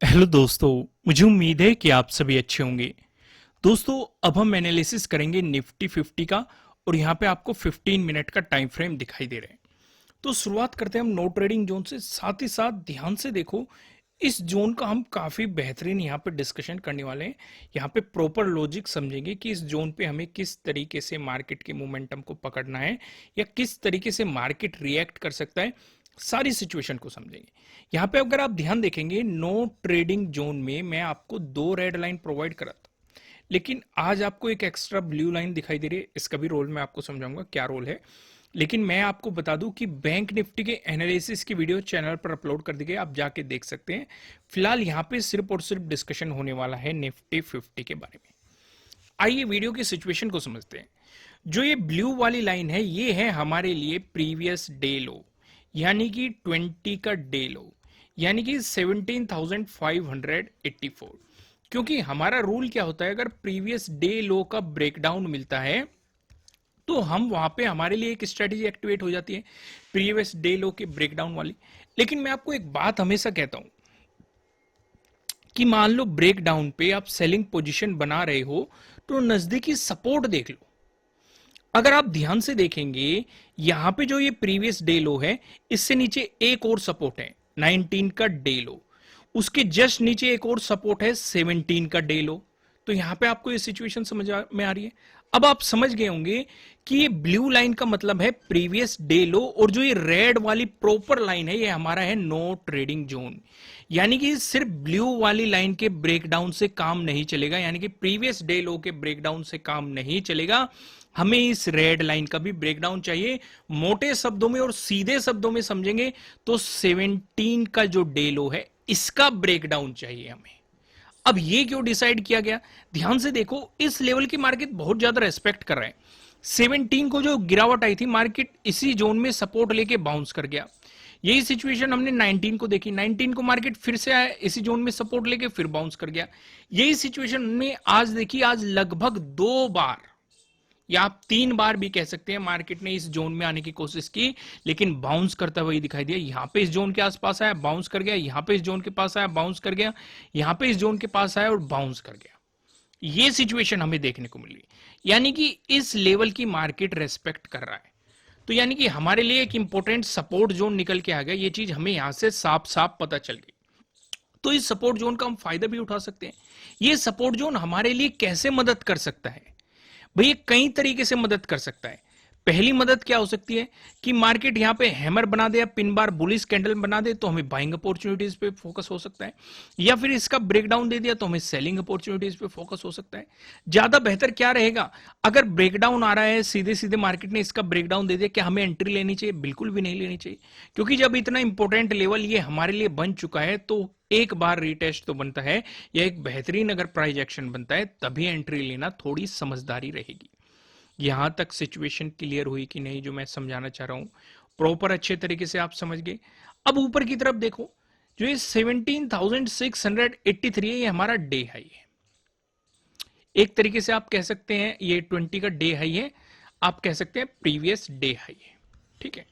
Hello दोस्तों। मुझे उम्मीद है कि आप सभी अच्छे होंगे। दोस्तों, अब हम एनालिसिस करेंगे निफ्टी 50 का और यहाँ पे आपको 15 मिनट का टाइम फ्रेम दिखाई दे रहे हैं। तो शुरुआत करते हैं हम नो ट्रेडिंग जोन से। साथ ही साथ ध्यान से देखो, इस जोन का हम काफी बेहतरीन यहाँ पे डिस्कशन करने वाले हैं। यहाँ पे प्रॉपर लॉजिक समझेंगे कि इस जोन पे हमें किस तरीके से मार्केट के मोमेंटम को पकड़ना है या किस तरीके से मार्केट रिएक्ट कर सकता है। सारी सिचुएशन को समझेंगे। यहाँ पे अगर आप ध्यान देखेंगे, नो ट्रेडिंग जोन में मैं आपको दो रेड लाइन प्रोवाइड करा था, लेकिन आज आपको एक एक्स्ट्रा ब्लू लाइन दिखाई दे रही है। इसका भी रोल मैं आपको समझाऊंगा क्या रोल है। लेकिन मैं आपको बता दूं कि बैंक निफ्टी के एनालिसिस की वीडियो चैनल पर अपलोड कर दी गई, आप जाके देख सकते हैं। फिलहाल यहाँ पे सिर्फ और सिर्फ डिस्कशन होने वाला है निफ्टी 50 के बारे में। आइए वीडियो की सिचुएशन को समझते हैं। जो ये ब्लू वाली लाइन है, ये है हमारे लिए प्रीवियस डे लो, यानी कि 20 का डे लो, यानी कि 17,584। क्योंकि हमारा रूल क्या होता है, अगर प्रीवियस डे लो का ब्रेकडाउन मिलता है तो हम वहां पे हमारे लिए एक स्ट्रेटेजी एक्टिवेट हो जाती है, प्रीवियस डे लो के ब्रेकडाउन वाली। लेकिन मैं आपको एक बात हमेशा कहता हूं कि मान लो ब्रेकडाउन पे आप सेलिंग पोजीशन बना रहे हो तो नजदीकी सपोर्ट देख लो। अगर आप ध्यान से देखेंगे, यहां पे जो ये प्रीवियस डे लो है, इससे नीचे एक और सपोर्ट है 19 का डे लो, उसके जस्ट नीचे एक और सपोर्ट है 17 का डे लो। तो यहां पे आपको ये सिचुएशन समझ में आ रही है। अब आप समझ गए होंगे कि ये ब्लू लाइन का मतलब है प्रीवियस डे लो, और जो ये रेड वाली प्रॉपर लाइन है, ये हमारा है नो ट्रेडिंग जोन। यानी कि सिर्फ ब्लू वाली लाइन के ब्रेकडाउन से काम नहीं चलेगा, यानी कि प्रीवियस डे लो के ब्रेकडाउन से काम नहीं चलेगा। हमें इस रेड लाइन का भी ब्रेकडाउन चाहिए। मोटे शब्दों में और सीधे शब्दों में समझेंगे तो 17 का जो डे लो है, इसका ब्रेकडाउन चाहिए हमें। अब ये क्यों डिसाइड किया गया, ध्यान से देखो। इस लेवल की मार्केट बहुत ज्यादा रेस्पेक्ट कर रहा है। 17 को जो गिरावट आई थी, मार्केट इसी जोन में सपोर्ट लेके बाउंस कर गया। यही सिचुएशन हमने 19 को देखी। 19 को मार्केट फिर से आया, इसी जोन में सपोर्ट लेके फिर बाउंस कर गया। यही सिचुएशन हमने आज देखी। आज लगभग 2 बार या आप 3 बार भी कह सकते हैं, मार्केट ने इस जोन में आने की कोशिश की, लेकिन बाउंस करता हुआ ही दिखाई दिया। यहां पे इस जोन के आसपास आया, बाउंस कर गया, यहां पे इस जोन के पास आया, बाउंस कर गया, यहां पे इस जोन के पास आया और बाउंस कर गया। ये सिचुएशन हमें देखने को मिली। यानी कि इस लेवल की मार्केट रेस्पेक्ट कर रहा है। तो यानी कि हमारे लिए एक इंपॉर्टेंट सपोर्ट जोन निकल के आ गया। ये चीज हमें यहां से साफ साफ पता चल गई। तो इस सपोर्ट जोन का हम फायदा भी उठा सकते हैं। ये सपोर्ट जोन हमारे लिए कैसे मदद कर सकता है? भैया कई तरीके से मदद कर सकता है। पहली मदद क्या हो सकती है कि मार्केट यहां पे हैमर बना दे या पिन बार बुलिश कैंडल बना दे, तो हमें बाइंग अपॉर्चुनिटीज पे फोकस हो सकता है। या फिर इसका ब्रेकडाउन दे दिया तो हमें सेलिंग अपॉर्चुनिटीज पे फोकस हो सकता है। ज्यादा बेहतर क्या रहेगा, अगर ब्रेकडाउन आ रहा है, सीधे सीधे मार्केट ने इसका ब्रेकडाउन दे दिया, क्या हमें एंट्री लेनी चाहिए? बिल्कुल भी नहीं लेनी चाहिए। क्योंकि जब इतना इंपॉर्टेंट लेवल ये हमारे लिए बन चुका है, तो एक बार रीटेस्ट तो बनता है, या एक बेहतरीन अगर प्राइस एक्शन बनता है, तभी एंट्री लेना थोड़ी समझदारी रहेगी। यहां तक सिचुएशन क्लियर हुई कि नहीं, जो मैं समझाना चाह रहा हूं प्रॉपर अच्छे तरीके से आप समझ गए। अब ऊपर की तरफ देखो, जो ये 17,683 है, ये हमारा डे हाई है। एक तरीके से आप कह सकते हैं ये 20 का डे हाई है, आप कह सकते हैं प्रीवियस डे हाई है। ठीक है।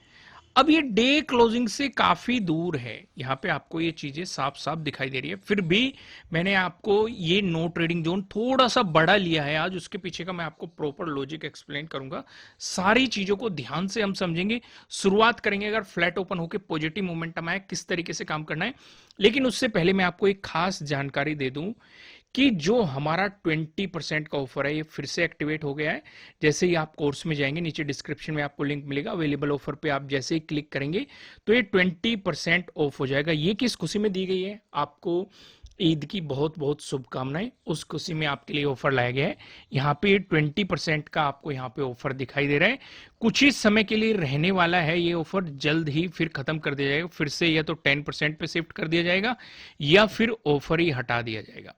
अब ये डे क्लोजिंग से काफी दूर है, यहां पे आपको ये चीजें साफ साफ दिखाई दे रही है। फिर भी मैंने आपको ये नो ट्रेडिंग जोन थोड़ा सा बड़ा लिया है आज, उसके पीछे का मैं आपको प्रॉपर लॉजिक एक्सप्लेन करूंगा। सारी चीजों को ध्यान से हम समझेंगे। शुरुआत करेंगे अगर फ्लैट ओपन होकर पॉजिटिव मोमेंटम आए, किस तरीके से काम करना है। लेकिन उससे पहले मैं आपको एक खास जानकारी दे दूं कि जो हमारा 20% का ऑफर है, ये फिर से एक्टिवेट हो गया है। जैसे ही आप कोर्स में जाएंगे, नीचे डिस्क्रिप्शन में आपको लिंक मिलेगा, अवेलेबल ऑफर पे आप जैसे ही क्लिक करेंगे तो ये 20% ऑफ हो जाएगा। ये किस खुशी में दी गई है? आपको ईद की बहुत बहुत शुभकामनाएं। उस खुशी में आपके लिए ऑफर लाया गया है। यहाँ पे 20% का आपको यहाँ पे ऑफर दिखाई दे रहा है। कुछ ही समय के लिए रहने वाला है ये ऑफर, जल्द ही फिर खत्म कर दिया जाएगा। फिर से या तो 10% पे शिफ्ट कर दिया जाएगा, या फिर ऑफर ही हटा दिया जाएगा।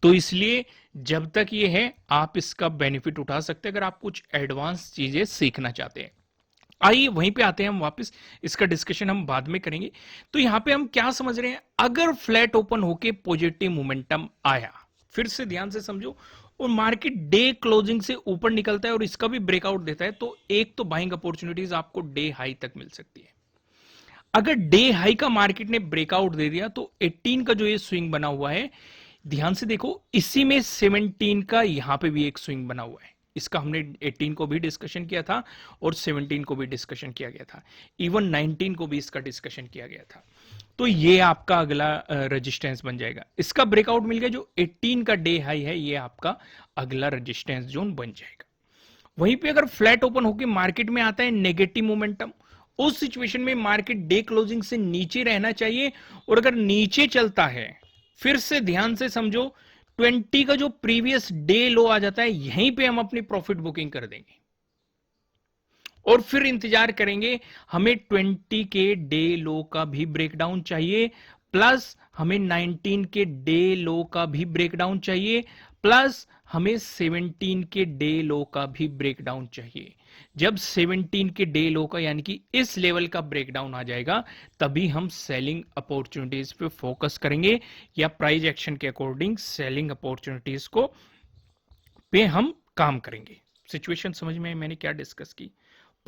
तो इसलिए जब तक ये है, आप इसका बेनिफिट उठा सकते हैं अगर आप कुछ एडवांस चीजें सीखना चाहते हैं। आइए वहीं पे आते हैं हम वापस, इसका डिस्कशन हम बाद में करेंगे। तो यहां पे हम क्या समझ रहे हैं, अगर फ्लैट ओपन होके पॉजिटिव मोमेंटम आया, फिर से ध्यान से समझो, और मार्केट डे क्लोजिंग से ऊपर निकलता है और इसका भी ब्रेकआउट देता है, तो एक तो बाइंग अपॉर्चुनिटीज आपको डे हाई तक मिल सकती है। अगर डे हाई का मार्केट ने ब्रेकआउट दे दिया तो 18 का जो ये स्विंग बना हुआ है, ध्यान से देखो, इसी में 17 का यहां पे भी एक स्विंग बना हुआ है। इसका हमने 18 को भी डिस्कशन किया था और 17 को भी डिस्कशन किया गया था, इवन 19 को भी इसका डिस्कशन किया गया था। तो ये आपका अगला रेजिस्टेंस बन जाएगा। इसका ब्रेकआउट मिल गया, जो 18 का डे हाई है ये आपका अगला रेजिस्टेंस जोन बन जाएगा। वहीं पे अगर फ्लैट ओपन होकर मार्केट में आता है नेगेटिव मोमेंटम, उस सिचुएशन में मार्केट डे क्लोजिंग से नीचे रहना चाहिए, और अगर नीचे चलता है, फिर से ध्यान से समझो, 20 का जो प्रीवियस डे लो आ जाता है, यहीं पे हम अपनी प्रॉफिट बुकिंग कर देंगे और फिर इंतजार करेंगे। हमें 20 के डे लो का भी ब्रेकडाउन चाहिए, प्लस हमें 19 के डे लो का भी ब्रेकडाउन चाहिए, प्लस हमें 17 के डे लो का भी ब्रेकडाउन चाहिए। जब 17 के डे लो का यानी कि इस लेवल का ब्रेकडाउन आ जाएगा, तभी हम सेलिंग अपॉर्चुनिटीज पे फोकस करेंगे, या प्राइस एक्शन के अकॉर्डिंग सेलिंग अपॉर्चुनिटीज को पे हम काम करेंगे। सिचुएशन समझ में मैंने क्या डिस्कस की,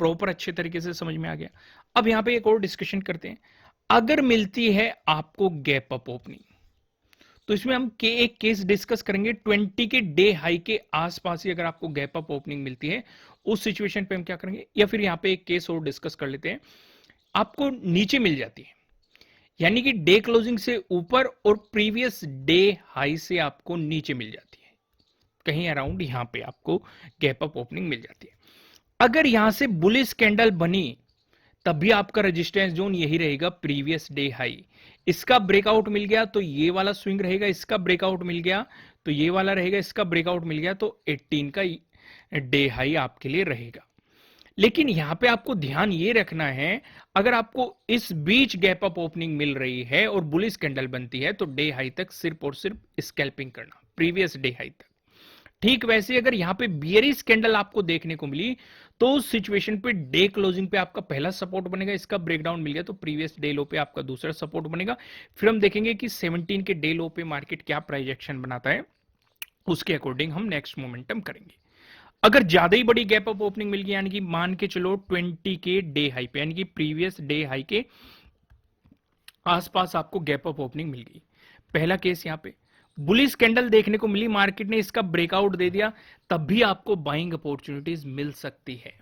प्रॉपर अच्छे तरीके से समझ में आ गया। अब यहां पे एक और डिस्कशन करते हैं। अगर मिलती है आपको गैप अप ओपनिंग, तो इसमें हम एक केस डिस्कस करेंगे। 20 के डे हाई के आसपास ही अगर आपको गैप अप ओपनिंग मिलती है, उस सिचुएशन पे हम क्या करेंगे, या फिर यहां पे एक केस और डिस्कस कर लेते हैं। आपको नीचे मिल जाती है, यानी कि डे क्लोजिंग से ऊपर और प्रीवियस डे हाई से आपको नीचे मिल जाती है, कहीं अराउंड यहां पे आपको गैप अप ओपनिंग मिल जाती है। अगर यहां से बुलिश कैंडल बनी, तब भी आपका रेजिस्टेंस जोन यही रहेगा, प्रीवियस डे हाई। इसका ब्रेकआउट मिल गया तो ये वाला स्विंग रहेगा, इसका ब्रेकआउट मिल गया तो ये वाला रहेगा, इसका ब्रेकआउट मिल गया तो 18 का डे हाई आपके लिए रहेगा। लेकिन यहां पे आपको ध्यान ये रखना है, अगर आपको इस बीच गैप अप ओपनिंग मिल रही है और बुलिश कैंडल बनती है, तो डे हाई तक सिर्फ और सिर्फ स्कैल्पिंग करना, प्रीवियस डे हाई तक। ठीक वैसे अगर यहां पे बियरिश कैंडल आपको देखने को मिली, तो उस सिचुएशन पे डे क्लोजिंग पे आपका पहला सपोर्ट बनेगा, इसका ब्रेकडाउन मिल गया तो प्रीवियस डे लो पे आपका दूसरा सपोर्ट बनेगा। फिर हम देखेंगे कि 17 के डे लो पे मार्केट क्या प्राइस एक्शन बनाता है, उसके अकॉर्डिंग हम नेक्स्ट मोमेंटम करेंगे। अगर ज्यादा ही बड़ी गैप अप ओपनिंग मिल गई, यानी कि मान के चलो 20 के डे हाई पे, यानी कि प्रीवियस डे हाई के आसपास आपको गैप अप ओपनिंग मिल गई, पहला केस यहां पे बुलिश कैंडल देखने को मिली, मार्केट ने इसका ब्रेकआउट दे दिया, तब भी आपको बाइंग अपॉर्चुनिटीज मिल सकती है।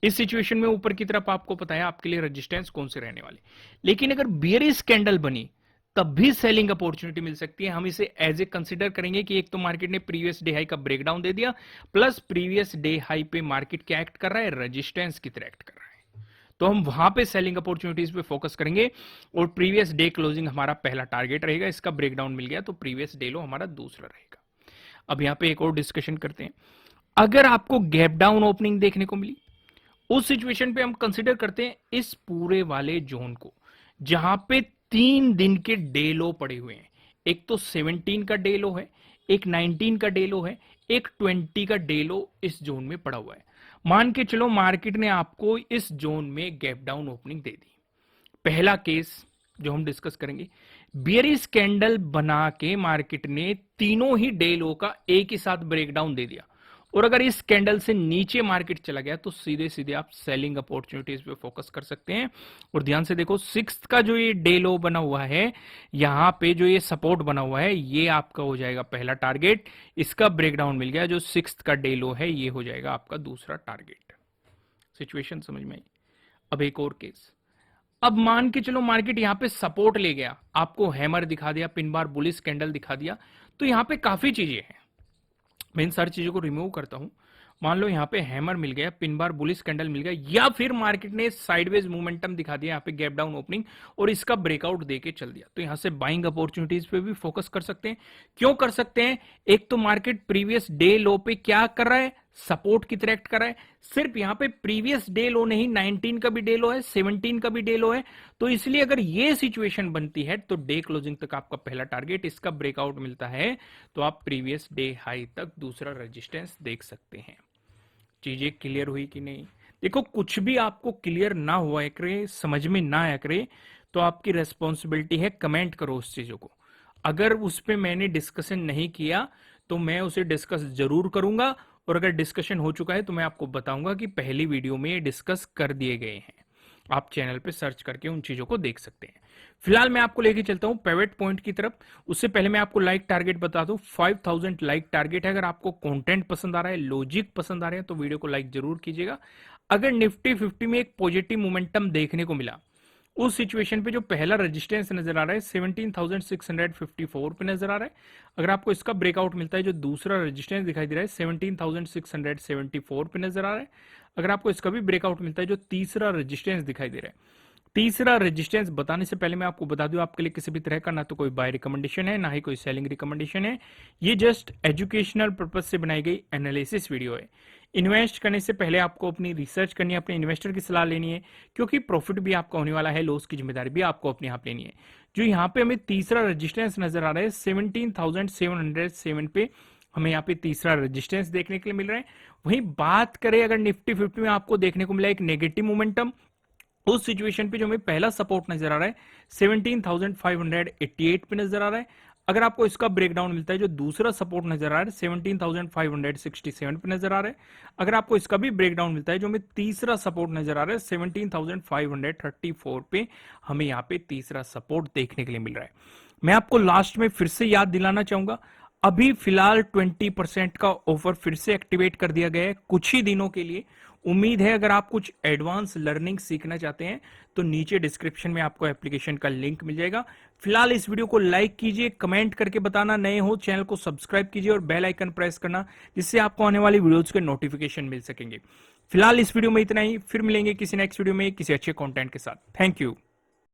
इस सिचुएशन में ऊपर की तरफ आपको पता है आपके लिए रेजिस्टेंस कौन से रहने वाले। लेकिन अगर बियरिश कैंडल बनी, तब भी सेलिंग अपॉर्चुनिटी मिल सकती है। हम इसे एज ए कंसिडर करेंगे कि एक तो मार्केट ने प्रीवियस डे हाई का ब्रेकडाउन दे दिया, प्लस प्रीवियस डे हाई पे मार्केट क्या एक्ट कर रहा है, रेजिस्टेंस की तरह एक्ट कर रहा है। तो हम वहां पे सेलिंग अपॉर्चुनिटीज पे फोकस करेंगे, और प्रीवियस डे क्लोजिंग हमारा पहला टारगेट रहेगा। इसका ब्रेकडाउन मिल गया तो प्रीवियस डे लो हमारा दूसरा रहेगा। अब यहां पे एक और डिस्कशन करते हैं। अगर आपको गैप डाउन ओपनिंग देखने को मिली, उस सिचुएशन पे हम कंसिडर करते हैं इस पूरे वाले जोन को, जहां पे 3 दिन के डे लो पड़े हुए हैं। एक तो 17 का डे लो है, एक 19 का डे लो है, एक 20 का डे लो इस जोन में पड़ा हुआ है। मान के चलो मार्केट ने आपको इस जोन में गैप डाउन ओपनिंग दे दी। पहला केस जो हम डिस्कस करेंगे, बियरिश कैंडल बना के मार्केट ने तीनों ही डे लो का एक ही साथ ब्रेकडाउन दे दिया, और अगर इस कैंडल से नीचे मार्केट चला गया तो सीधे सीधे आप सेलिंग अपॉर्चुनिटीज पे फोकस कर सकते हैं। और ध्यान से देखो, 6th का जो ये डे लो बना हुआ है, यहां पे जो ये सपोर्ट बना हुआ है, ये आपका हो जाएगा पहला टारगेट। इसका ब्रेकडाउन मिल गया, जो 6th का डे लो है, ये हो जाएगा आपका दूसरा टारगेट। सिचुएशन समझ में आई। अब एक और केस, अब मान के चलो मार्केट यहां पे सपोर्ट ले गया, आपको हैमर दिखा दिया, पिन बार बुलिश कैंडल दिखा दिया, तो यहां पे काफी चीजें हैं। मैं इन सारी चीजों को रिमूव करता हूं। मान लो यहां पे हैमर मिल गया, पिन बार बुलिश कैंडल मिल गया, या फिर मार्केट ने साइडवेज मोमेंटम दिखा दिया, यहां पे गैप डाउन ओपनिंग और इसका ब्रेकआउट देके चल दिया, तो यहां से बाइंग अपॉर्चुनिटीज पे भी फोकस कर सकते हैं। क्यों कर सकते हैं? एक तो मार्केट प्रीवियस डे लो पे क्या कर रहा है, सपोर्ट की तरह एक्ट कर रहा है। सिर्फ यहां पे प्रीवियस डे लो नहीं, 19 का भी डे लो है, 17 का भी डे लो है, तो इसलिए अगर ये सिचुएशन बनती है तो डे क्लोजिंग तक आपका पहला टारगेट, इसका ब्रेकआउट मिलता है तो आप प्रीवियस डे हाई तक दूसरा रेजिस्टेंस देख सकते हैं। चीजें क्लियर हुई कि नहीं? देखो, कुछ भी आपको क्लियर ना हुआ करे, समझ में ना आया करे, तो आपकी रेस्पॉन्सिबिलिटी है कमेंट करो उस चीजों को। अगर उस पर मैंने डिस्कशन नहीं किया तो मैं उसे डिस्कस जरूर करूंगा, और अगर डिस्कशन हो चुका है तो मैं आपको बताऊंगा कि पहली वीडियो में ये डिस्कस कर दिए गए हैं। आप चैनल पे सर्च करके उन चीजों को देख सकते हैं। फिलहाल मैं आपको लेके चलता हूं पिवट पॉइंट की तरफ। उससे पहले मैं आपको लाइक टारगेट बता दूं, 5000 लाइक टारगेट है। अगर आपको कंटेंट पसंद आ रहा है, लॉजिक पसंद आ रहे हैं, तो वीडियो को लाइक जरूर कीजिएगा। अगर निफ्टी 50 में एक पॉजिटिव मोमेंटम देखने को मिला, उस सिचुएशन पे जो पहला रेजिस्टेंस नजर आ रहा है 17,654 पे नजर आ रहा है। अगर आपको इसका ब्रेकआउट मिलता है, जो दूसरा रेजिस्टेंस दिखाई दे रहा है 17,674 पे नजर आ रहा है। अगर आपको इसका भी ब्रेकआउट मिलता है, जो तीसरा रेजिस्टेंस दिखाई दे रहा है। तीसरा रेजिस्टेंस बताने से पहले मैं आपको बता दूं, आपके लिए किसी भी तरह का ना तो कोई बाय रिकमेंडेशन है, ना ही कोई सेलिंग रिकमेंडेशन है। ये जस्ट एजुकेशनल पर्पज से बनाई गई एनालिसिस वीडियो है। इन्वेस्ट करने से पहले आपको अपनी रिसर्च करनी है, अपने इन्वेस्टर की सलाह लेनी है, क्योंकि प्रॉफिट भी आपका होने वाला है, लॉस की जिम्मेदारी भी आपको अपने आप लेनी है। जो यहाँ पे हमें तीसरा रेजिस्टेंस नजर आ रहा है 17,707 पे, हमें यहाँ पे तीसरा रेजिस्टेंस देखने के लिए मिल रहा है। वहीं बात करें अगर निफ्टी 50 में आपको देखने को मिला एक नेगेटिव मोमेंटम, उस सिचुएशन पे जो हमें पहला सपोर्ट नजर आ रहा है 17,588 पे नजर आ रहा है। अगर आपको इसका ब्रेकडाउन मिलता है, जो दूसरा सपोर्ट नजर आ रहा है 17,567 पे नजर आ रहा है। अगर आपको इसका भी ब्रेकडाउन मिलता है, जो हमें तीसरा सपोर्ट नजर आ रहा है 17,534 पे, हमें यहाँ पे तीसरा सपोर्ट देखने के लिए मिल रहा है। मैं आपको लास्ट में फिर से याद दिलाना चाहूंगा, अभी फिलहाल 20% का ऑफर फिर से एक्टिवेट कर दिया गया है कुछ ही दिनों के लिए। उम्मीद है अगर आप कुछ एडवांस लर्निंग सीखना चाहते हैं तो नीचे डिस्क्रिप्शन में आपको एप्लीकेशन का लिंक मिल जाएगा। फिलहाल इस वीडियो को लाइक कीजिए, कमेंट करके बताना नए हो, चैनल को सब्सक्राइब कीजिए और बेल आइकन प्रेस करना, जिससे आपको आने वाली वीडियोस के नोटिफिकेशन मिल सकेंगे। फिलहाल इस वीडियो में इतना ही, फिर मिलेंगे किसी नेक्स्ट वीडियो में किसी अच्छे कंटेंट के साथ। Thank you.